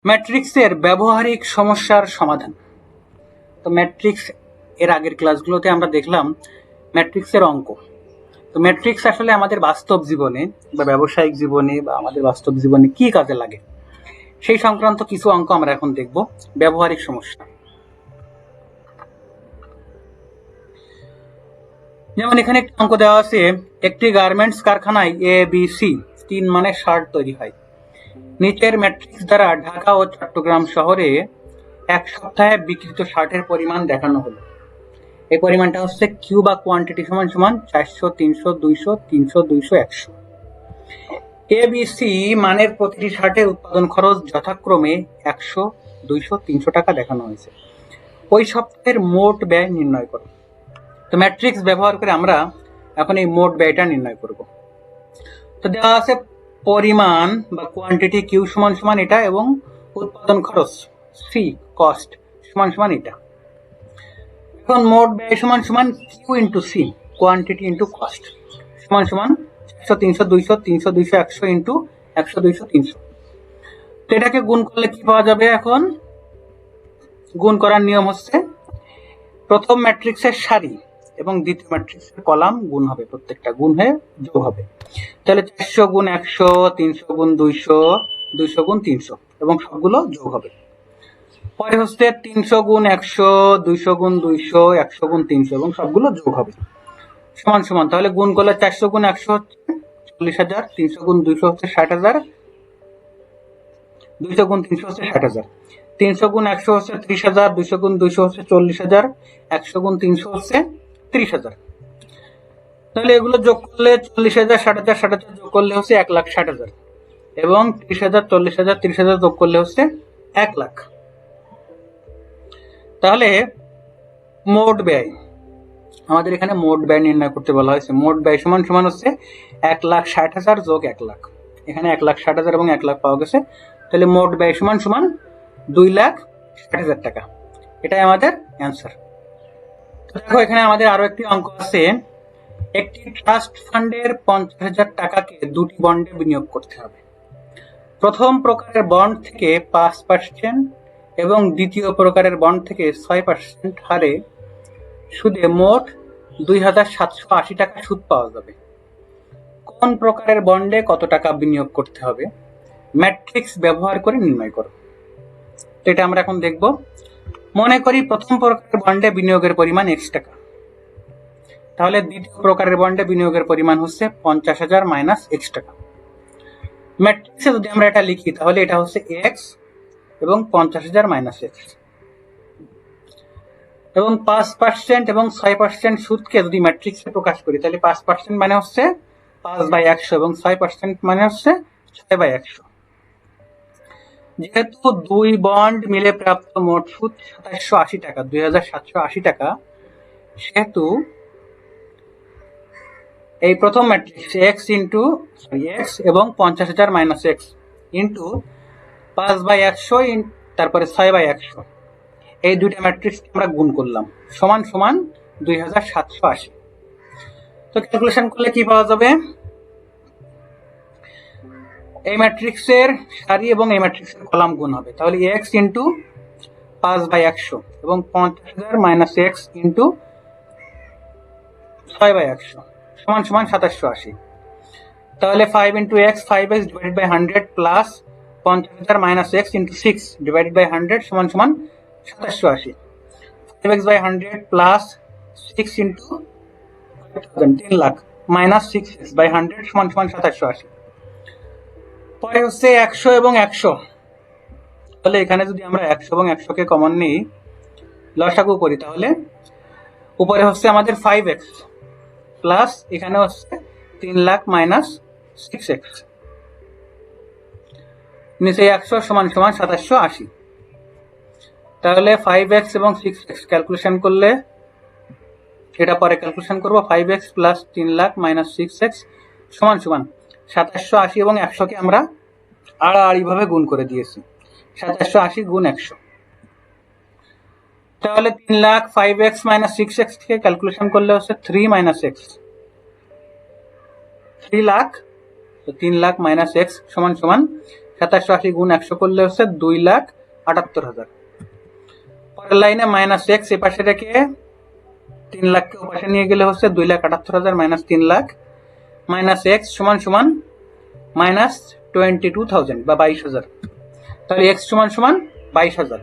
ম্যাট্রিক্সের ব্যবহারিক সমস্যার সমাধান। তো ম্যাট্রিক্স এর আগের ক্লাসগুলোতে আমরা দেখলাম ম্যাট্রিক্সের অঙ্ক। তো ম্যাট্রিক্স আসলে আমাদের বাস্তব জীবনে বা ব্যবসায়িক জীবনে বা আমাদের বাস্তব জীবনে কি কাজে লাগে সেই সংক্রান্ত কিছু অঙ্ক আমরা এখন দেখব। ব্যবহারিক সমস্যা, যেমন এখানে একটি অঙ্ক দেওয়া আছে, একটি গার্মেন্টস কারখানায় ABC 3 মানের শার্ট তৈরি হয়। নিচের ম্যাট্রিক্স দ্বারা ঢাকা ও চট্টগ্রাম শহরে এক সপ্তাহে বিক্রিত শার্টের পরিমাণ দেখানো হলো। এই পরিমাণটা হচ্ছে কিউ বা কোয়ান্টিটি সমান সমান 400, 300, 200, 300, 200, 100। ABC মানের প্রতিটি শার্টের উৎপাদন খরচ যথাক্রমে 100, 200, 300 টাকা দেখানো হয়েছে। ওই সপ্তাহের মোট ব্যয় নির্ণয় করো। তো ম্যাট্রিক্স ব্যবহার করে আমরা এখন এই মোট ব্যয়টা নির্ণয় করব। তো দেওয়া আছে পরিমাণ বা কোয়ান্টিটি কিউ সমান সমান এটা, এবং উৎপাদন খরচ সি কস্ট সমান সমান এটা। এখন মোট ব্যয় সমান সমান Q into C quantity into cost সমান সমান 400, 300, 200, 300, 200, 100 ইন্টু 100, 200, 300। তো এটাকে গুণ করলে কি পাওয়া যাবে? এখন গুণ করার নিয়ম হচ্ছে প্রথম ম্যাট্রিক্সের সারি এবং দ্বিতীয় ম্যাট্রিক্সের কলাম গুণ হবে, প্রত্যেকটা গুণ হয়ে যোগ হবে। তাহলে 400 গুণ 100, 300 গুণ 200, 200 গুণ 300 এবং সবগুলো যোগ হবে। পরে হচ্ছে 300 গুণ 100, 200 গুণ 200, 100 গুণ 300 এবং সবগুলো যোগ হবে সমান সমান। তাহলে গুণ করলে 400 গুণ 100 হচ্ছে 40,000, 300 গুণ 200 হচ্ছে 60,000, 200 গুণ 300 হচ্ছে 60,000, 300 গুণ 100 হচ্ছে 30,000, 200 গুণ 200 হচ্ছে 40,000, 100 গুণ 300 হচ্ছে 30,000। তাহলে এগুলো যোগ করলে 40,000, 60,000, 60,000 যোগ করলে হচ্ছে 1,60,000 এবং 30,000, 40,000, 30,000 যোগ করলে হচ্ছে 1 লাখ। তাহলে মোট ব্যয়, আমাদের এখানে মোট ব্যয় নির্ণয় করতে বলা হয়েছে। মোট ব্যয় সমান সমান হচ্ছে 1,60,000 যোগ 1 লাখ। এখানে 1,60,000 এবং 1 লাখ পাওয়া গেছে। তাহলে মোট ব্যয় সমান সমান 2,60,000 টাকা। এটাই আমাদের অ্যান্সার। দেখো এখানে আমাদের আরো একটি অঙ্ক আছে, একটি ট্রাস্ট ফান্ডের 50,000 টাকাকে দুটি বন্ডে বিনিয়োগ করতে হবে। প্রথম প্রকারের বন্ড থেকে 5% এবং দ্বিতীয় প্রকারের বন্ড থেকে 6% হারে সুদে মোট 2,780 টাকা সুদ পাওয়া যাবে। কোন প্রকারের বন্ডে কত টাকা বিনিয়োগ করতে হবে? ম্যাট্রিক্স ব্যবহার করে নির্ণয় করো। তো এটা আমরা এখন দেখব। মনে করি প্রথম প্রকারের বন্ডে বিনিয়োগের পরিমাণ x টাকা, তাহলে দ্বিতীয় প্রকারের বন্ডে বিনিয়োগের পরিমাণ হচ্ছে 50,000 মাইনাস x টাকা। ম্যাট্রিক্সে যদি আমরা এটা লিখি তাহলে এটা হচ্ছে x এবং 50,000 মাইনাস x, এবং 5% এবং 6% সুদকে যদি ম্যাট্রিক্সে প্রকাশ করি তাহলে 5% মানে হচ্ছে 5/100 এবং 6% মানে হচ্ছে 6/100। যেহেতু দুই বন্ড মিলে প্রাপ্ত মোট সুদ 2780 টাকা, 2,780 টাকা, সেহেতু এই প্রথম ম্যাট্রিক্স x এবং 50,000 মাইনাস x ইন্টু 5/100 তারপরে 6/100, এই দুইটা ম্যাট্রিক্স আমরা গুণ করলাম সমান সমান 2,780। তো ক্যালকুলেশন করলে কি পাওয়া যাবে? এই ম্যাট্রিক্সের সারি এবং এই ম্যাট্রিক্সের কলাম গুণ হবে। তাহলে x ইন্টু 5/100 এবং 50,000 মাইনাস x ইন্টু 6/100 সমান সমান 2780। তাহলে 5 into x 5x divided by 100 plus 50,000 minus x into 6 divided by 100 সমান সমান 2780। 5x by 100 plus 6 into 3 lakh minus 6x by 100 সমান সমান 2780। পরে হচ্ছে 100 এবং 100, তাহলে এখানে যদি আমরা 100 এবং 100 কে কমন নিই, লসাগু করি, তাহলে উপরে হচ্ছে আমাদের 5x প্লাস এখানে হচ্ছে 3 লাখ মাইনাস 6x, নিচে 100 সমান সমান 2780। তাহলে 5x এবং 6x ক্যালকুলেশন করলে, এটা পরে ক্যালকুলেশন করব, 5x plus 3 lakh minus 6x সমান সমান 2780 এবং 100 কে আমরা আড়াআড়ি ভাবে গুণ করে দিয়েছি, 2780 গুণ 100। তাহলে 3 লাখ 5x মাইনাস 6x কে ক্যালকুলেশন করলে হচ্ছে 3 মাইনাস x, 3 লাখ, তো 3 লাখ মাইনাস x সমান সমান 2780 গুণ 100 করলে হচ্ছে 2,78,000। পরের লাইনে মাইনাস এক্স এ পাশে রেখে 3 লাখকে ও পাশে নিয়ে গেলে হচ্ছে 2,78,000 মাইনাস 3 লাখ মাইনাস এক্স সমান সমান মাইনাস 22,000 বা 22,000। তাহলে এক্স সমান সমান 22,000।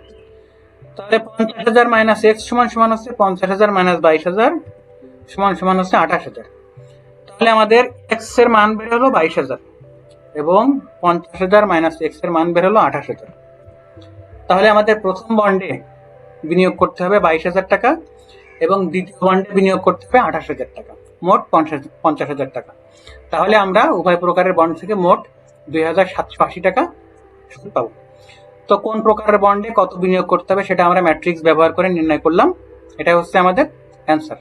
তাহলে 50,000 মাইনাস এক্স সমান সমান হচ্ছে 50,000 মাইনাস 22,000 সমান সমান হচ্ছে 28,000। তাহলে আমাদের এক্স এর মান বের হলো 22,000 এবং 50,000 মাইনাস এক্স এর মান বের হলো 28,000। তাহলে আমাদের প্রথম বন্ডে বিনিয়োগ করতে হবে 22,000 টাকা এবং দ্বিতীয় বন্ডে বিনিয়োগ করতে হবে 28,000 টাকা, মোট 50,000 টাকা। তাহলে আমরা উভয় প্রকারের বন্ড থেকে মোট 2,780 টাকা সুদ পাবো। তো কোন প্রকারের বন্ডে কত বিনিয়োগ করতে হবে সেটা আমরা ম্যাট্রিক্স ব্যবহার করে নির্ণয় করলাম। এটা হচ্ছে আমাদের অ্যান্সার।